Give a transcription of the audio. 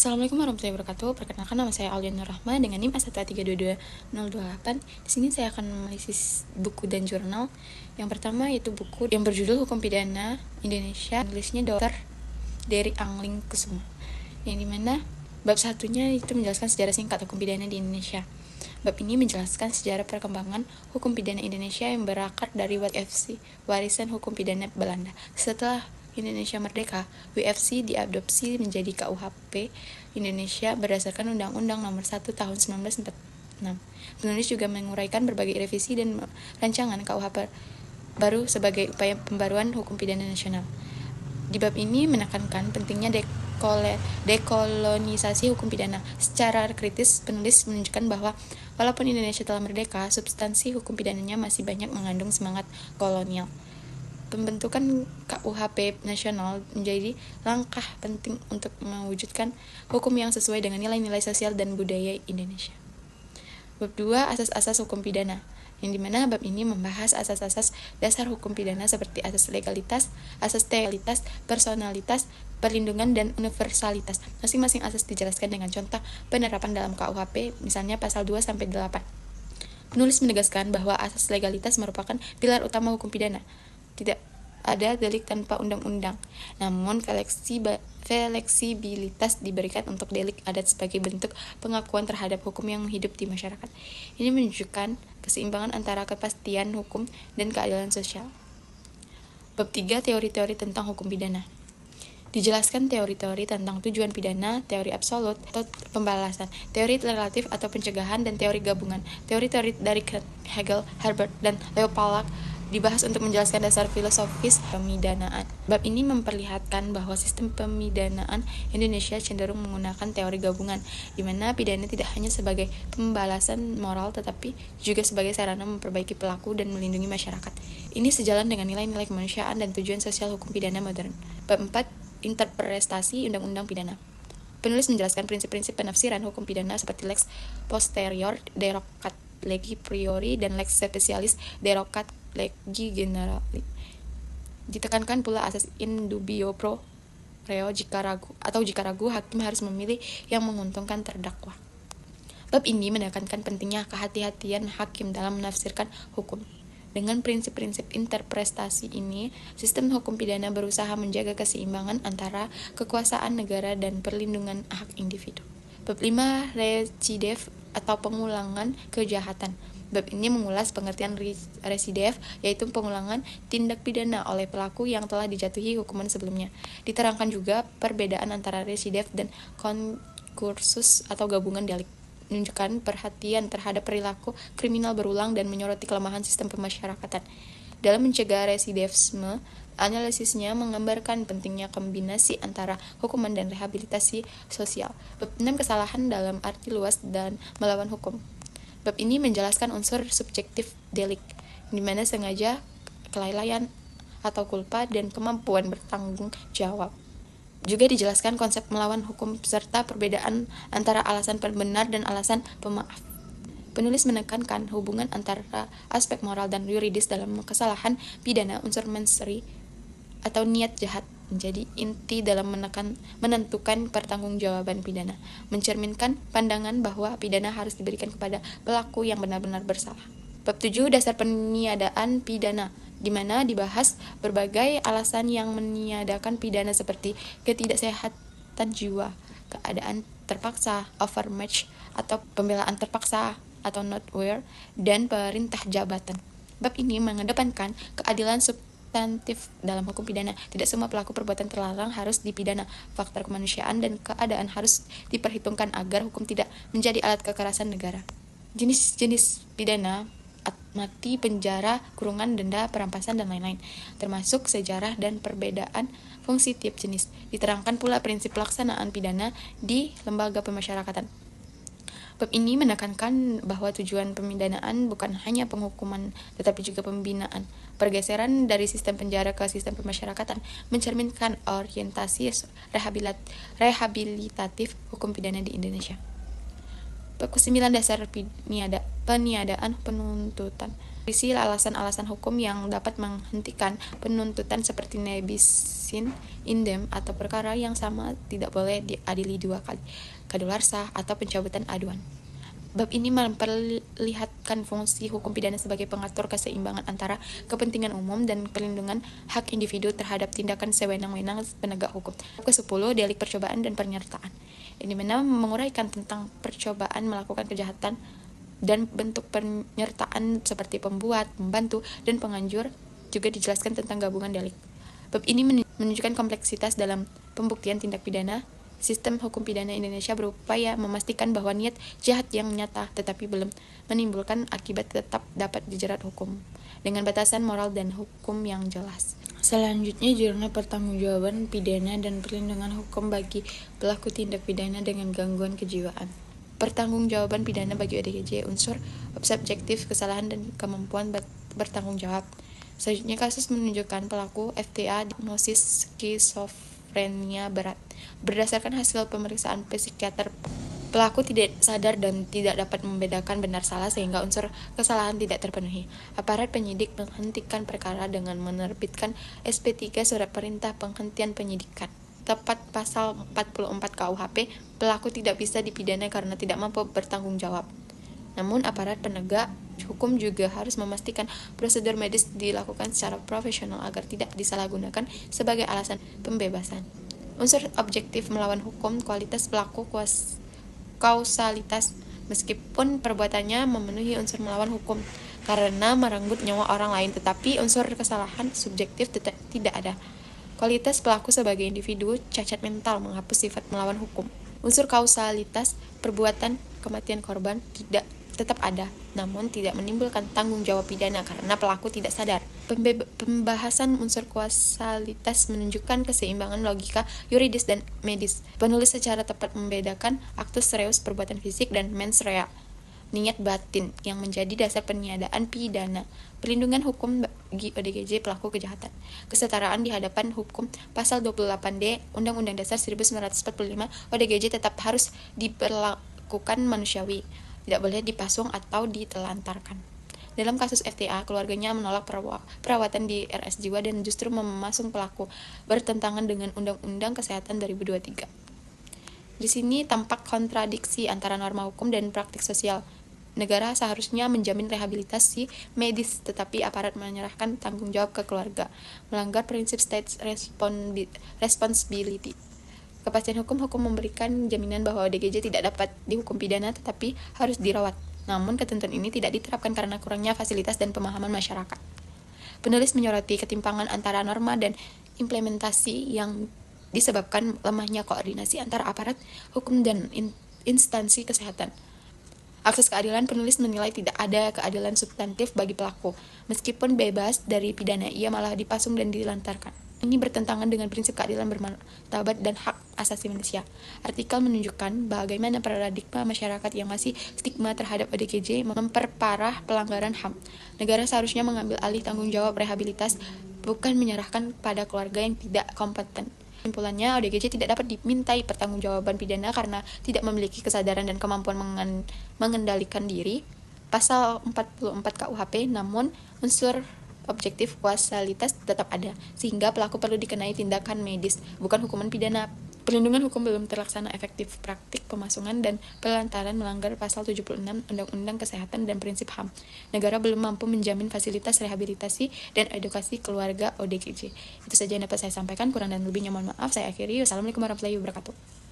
Assalamualaikum warahmatullahi wabarakatuh. Perkenalkan, nama saya Aulia Nur Rahma dengan NIM A1A322-028. Di sini saya akan menganalisis buku dan jurnal. Yang pertama yaitu buku yang berjudul Hukum Pidana Indonesia, tulisnya Dr. Dery Angling Kusuma. Yang dimana bab satunya itu menjelaskan sejarah singkat hukum pidana di Indonesia. Bab ini menjelaskan sejarah perkembangan hukum pidana Indonesia yang berakar dari WFC, warisan hukum pidana Belanda. Setelah Indonesia merdeka, WFC diadopsi menjadi KUHP Indonesia berdasarkan Undang-Undang Nomor 1 Tahun 1946. Penulis juga menguraikan berbagai revisi dan rancangan KUHP baru sebagai upaya pembaruan hukum pidana nasional. Di bab ini menekankan pentingnya dekolonisasi hukum pidana. Secara kritis, penulis menunjukkan bahwa walaupun Indonesia telah merdeka, substansi hukum pidananya masih banyak mengandung semangat kolonial. Pembentukan KUHP nasional menjadi langkah penting untuk mewujudkan hukum yang sesuai dengan nilai-nilai sosial dan budaya Indonesia. Bab 2, asas-asas hukum pidana, yang dimana bab ini membahas asas-asas dasar hukum pidana seperti asas legalitas, asas teoritas, personalitas, perlindungan, dan universalitas. Masing-masing asas dijelaskan dengan contoh penerapan dalam KUHP, misalnya pasal 2-8. Penulis menegaskan bahwa asas legalitas merupakan pilar utama hukum pidana. Tidak ada delik tanpa undang-undang, namun fleksibilitas diberikan untuk delik adat sebagai bentuk pengakuan terhadap hukum yang hidup di masyarakat. Ini menunjukkan keseimbangan antara kepastian hukum dan keadilan sosial. Bab 3, teori-teori tentang hukum pidana. Dijelaskan teori-teori tentang tujuan pidana, teori absolut atau pembalasan, teori relatif atau pencegahan, dan teori gabungan. Teori-teori dari Hegel, Herbert, dan Leo Polak dibahas untuk menjelaskan dasar filosofis pemidanaan. Bab ini memperlihatkan bahwa sistem pemidanaan Indonesia cenderung menggunakan teori gabungan, di mana pidana tidak hanya sebagai pembalasan moral tetapi juga sebagai sarana memperbaiki pelaku dan melindungi masyarakat. Ini sejalan dengan nilai-nilai kemanusiaan dan tujuan sosial hukum pidana modern. Bab 4, interpretasi undang-undang pidana. Penulis menjelaskan prinsip-prinsip penafsiran hukum pidana seperti lex posterior derogat legi priori dan lex specialis derogat legi generali. Ditekankan pula asas in dubio pro reo jika ragu hakim harus memilih yang menguntungkan terdakwa. Bab ini menekankan pentingnya kehati-hatian hakim dalam menafsirkan hukum. Dengan prinsip-prinsip interpretasi ini, sistem hukum pidana berusaha menjaga keseimbangan antara kekuasaan negara dan perlindungan hak individu. Bab 5, residif atau pengulangan kejahatan. Bab ini mengulas pengertian residif, yaitu pengulangan tindak pidana oleh pelaku yang telah dijatuhi hukuman sebelumnya. Diterangkan juga perbedaan antara residif dan konkursus atau gabungan delik. Menunjukkan perhatian terhadap perilaku kriminal berulang dan menyoroti kelemahan sistem pemasyarakatan. Dalam mencegah residivisme, analisisnya menggambarkan pentingnya kombinasi antara hukuman dan rehabilitasi sosial. Bab 6, kesalahan dalam arti luas dan melawan hukum. Bab ini menjelaskan unsur subjektif delik, di mana sengaja, kelalaian atau kulpa, dan kemampuan bertanggung jawab. Juga dijelaskan konsep melawan hukum serta perbedaan antara alasan pembenar dan alasan pemaaf. Penulis menekankan hubungan antara aspek moral dan yuridis dalam kesalahan pidana. Unsur mensri atau niat jahat menjadi inti dalam menentukan pertanggungjawaban pidana, mencerminkan pandangan bahwa pidana harus diberikan kepada pelaku yang benar-benar bersalah. Bab 7, dasar peniadaan pidana, di mana dibahas berbagai alasan yang meniadakan pidana seperti ketidaksehatan jiwa, keadaan terpaksa, overmatch atau pembelaan terpaksa atau not aware, dan perintah jabatan. Bab ini mengedepankan keadilan substantif dalam hukum pidana. Tidak semua pelaku perbuatan terlarang harus dipidana. Faktor kemanusiaan dan keadaan harus diperhitungkan agar hukum tidak menjadi alat kekerasan negara. Jenis-jenis pidana: mati, penjara, kurungan, denda, perampasan, dan lain-lain, termasuk sejarah dan perbedaan fungsi tiap jenis. Diterangkan pula prinsip pelaksanaan pidana di lembaga pemasyarakatan. Bab ini menekankan bahwa tujuan pemidanaan bukan hanya penghukuman tetapi juga pembinaan. Pergeseran dari sistem penjara ke sistem pemasyarakatan mencerminkan orientasi rehabilitatif hukum pidana di Indonesia. Bab ke-9 dasar peniadaan penuntutan. Berisi alasan-alasan hukum yang dapat menghentikan penuntutan seperti nebisin indem atau perkara yang sama tidak boleh diadili 2 kali, kadaluarsa atau pencabutan aduan. Bab ini memperlihatkan fungsi hukum pidana sebagai pengatur keseimbangan antara kepentingan umum dan perlindungan hak individu terhadap tindakan sewenang-wenang penegak hukum. Bab ke-10 delik percobaan dan penyertaan. Ini menguraikan tentang percobaan melakukan kejahatan dan bentuk penyertaan seperti pembuat, pembantu, dan penganjur. Juga dijelaskan tentang gabungan delik. Bab ini menunjukkan kompleksitas dalam pembuktian tindak pidana. Sistem hukum pidana Indonesia berupaya memastikan bahwa niat jahat yang nyata tetapi belum menimbulkan akibat tetap dapat dijerat hukum dengan batasan moral dan hukum yang jelas. Selanjutnya, jurnal pertanggungjawaban pidana dan perlindungan hukum bagi pelaku tindak pidana dengan gangguan kejiwaan. Pertanggungjawaban pidana bagi ODGJ, unsur subjektif, kesalahan, dan kemampuan bertanggung jawab. Selanjutnya, kasus menunjukkan pelaku FTA diagnosis skizofrenia berat. Berdasarkan hasil pemeriksaan psikiater, pelaku tidak sadar dan tidak dapat membedakan benar salah sehingga unsur kesalahan tidak terpenuhi. Aparat penyidik menghentikan perkara dengan menerbitkan SP3 surat perintah penghentian penyidikan. Tepat pasal 44 KUHP, pelaku tidak bisa dipidana karena tidak mampu bertanggung jawab. Namun aparat penegak hukum juga harus memastikan prosedur medis dilakukan secara profesional agar tidak disalahgunakan sebagai alasan pembebasan. Unsur objektif melawan hukum, kualitas pelaku, kausalitas, meskipun perbuatannya memenuhi unsur melawan hukum karena merenggut nyawa orang lain, tetapi unsur kesalahan subjektif tidak ada. Kualitas pelaku sebagai individu, cacat mental menghapus sifat melawan hukum. Unsur kausalitas, perbuatan kematian korban tetap ada, namun tidak menimbulkan tanggung jawab pidana karena pelaku tidak sadar. Pembahasan unsur kausalitas menunjukkan keseimbangan logika yuridis dan medis. Penulis secara tepat membedakan aktus reus perbuatan fisik dan mens rea, niat batin, yang menjadi dasar peniadaan pidana. Perlindungan hukum bagi ODGJ pelaku kejahatan. Kesetaraan di hadapan hukum, pasal 28D Undang-Undang Dasar 1945, ODGJ tetap harus diperlakukan manusiawi, tidak boleh dipasung atau ditelantarkan. Dalam kasus FTA, keluarganya menolak perawatan di RS Jiwa dan justru memasung pelaku, bertentangan dengan Undang-Undang Kesehatan 2023. Di sini tampak kontradiksi antara norma hukum dan praktik sosial. Negara seharusnya menjamin rehabilitasi medis, tetapi aparat menyerahkan tanggung jawab ke keluarga, melanggar prinsip state responsibility. Kepastian hukum memberikan jaminan bahwa ODGJ tidak dapat dihukum pidana tetapi harus dirawat. Namun ketentuan ini tidak diterapkan karena kurangnya fasilitas dan pemahaman masyarakat. Penulis menyoroti ketimpangan antara norma dan implementasi yang disebabkan lemahnya koordinasi antara aparat hukum dan instansi kesehatan. Akses keadilan, penulis menilai tidak ada keadilan substantif bagi pelaku. Meskipun bebas dari pidana, ia malah dipasung dan dilantarkan. Ini bertentangan dengan prinsip keadilan bermartabat dan hak asasi manusia. Artikel menunjukkan bagaimana paradigma masyarakat yang masih stigma terhadap ODGJ memperparah pelanggaran HAM. Negara seharusnya mengambil alih tanggung jawab rehabilitas, bukan menyerahkan pada keluarga yang tidak kompeten. Kesimpulannya, ODGJ tidak dapat dimintai pertanggungjawaban pidana karena tidak memiliki kesadaran dan kemampuan mengendalikan diri. Pasal 44 KUHP, namun unsur objektif kausalitas tetap ada, sehingga pelaku perlu dikenai tindakan medis, bukan hukuman pidana. Perlindungan hukum belum terlaksana efektif. Praktik pemasungan dan pelantaran melanggar pasal 76 Undang-Undang Kesehatan dan prinsip HAM. Negara belum mampu menjamin fasilitas rehabilitasi dan edukasi keluarga ODGJ. Itu saja yang dapat saya sampaikan, kurang dan lebihnya mohon maaf. Saya akhiri. Wassalamualaikum warahmatullahi wabarakatuh.